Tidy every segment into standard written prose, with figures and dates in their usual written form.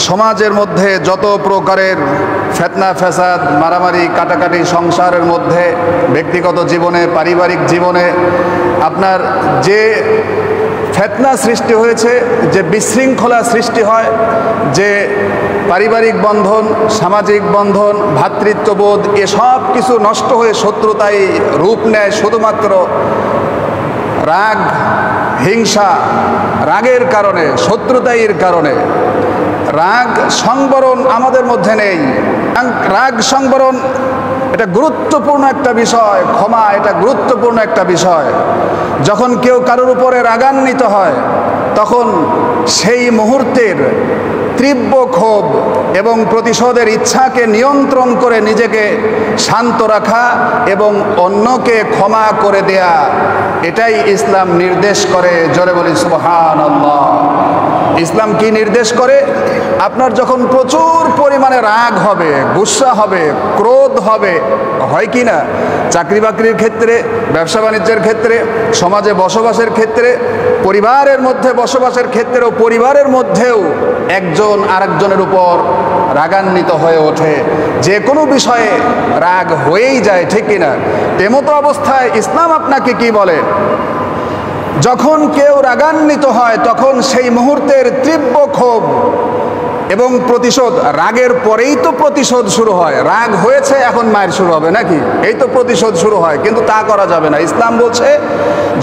সমাজের মধ্যে যত প্রকারের ফিতনা ফ্যাসাদ মারামারি কাটাকাটি সংসারের মধ্যে ব্যক্তিগত জীবনে পারিবারিক জীবনে আপনার যে ফিতনা সৃষ্টি হয়েছে, যে বিশৃঙ্খলা সৃষ্টি হয়, যে পারিবারিক বন্ধন, সামাজিক বন্ধন, ভ্রাতৃত্ববোধ এসব কিছু নষ্ট হয়ে শত্রুতায় রূপ নেয় শুধুমাত্র রাগ, হিংসা, রাগের কারণে, শত্রুতাইয়ের কারণে। রাগ সংবরণ আমাদের মধ্যে নেই। রাগ সংবরণ এটা গুরুত্বপূর্ণ একটা বিষয়, ক্ষমা এটা গুরুত্বপূর্ণ একটা বিষয়। যখন কেউ কারোর উপরে রাগান্বিত হয় তখন সেই মুহূর্তের তীব্র ক্ষোভ এবং প্রতিশোধের ইচ্ছাকে নিয়ন্ত্রণ করে নিজেকে শান্ত রাখা এবং অন্যকে ক্ষমা করে দেয়া, এটাই ইসলাম নির্দেশ করে। জোরে বলি সুবহানাল্লাহ। ইসলাম কি নির্দেশ করে? আপনার যখন প্রচুর পরিমাণে রাগ হবে, গুসা হবে, ক্রোধ হবে, হয় কি না? চাকরি বাকরির ক্ষেত্রে, ব্যবসা বাণিজ্যের ক্ষেত্রে, সমাজে বসবাসের ক্ষেত্রে, পরিবারের মধ্যে বসবাসের ক্ষেত্রেও, পরিবারের মধ্যেও একজন আরেকজনের উপর রাগান্বিত হয়ে ওঠে। যে কোনো বিষয়ে রাগ হয়েই যায়, ঠিক কিনা? তেমতো অবস্থায় ইসলাম আপনাকে কি বলে? যখন কেউ রাগান্বিত হয় তখন সেই মুহূর্তের তীব্র ক্ষোভ এবং প্রতিশোধ, রাগের পরেই তো প্রতিশোধ শুরু হয়। রাগ হয়েছে, এখন মায়ের শুরু হবে নাকি? এই তো প্রতিশোধ শুরু হয়, কিন্তু তা করা যাবে না। ইসলাম বলছে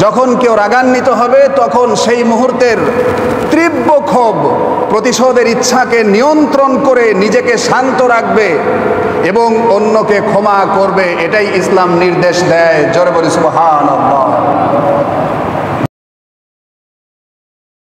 যখন কেউ রাগান্বিত হবে তখন সেই মুহূর্তের তীব্র ক্ষোভ, প্রতিশোধের ইচ্ছাকে নিয়ন্ত্রণ করে নিজেকে শান্ত রাখবে এবং অন্যকে ক্ষমা করবে, এটাই ইসলাম নির্দেশ দেয়। জোরে বলি সুবহানাল্লাহ।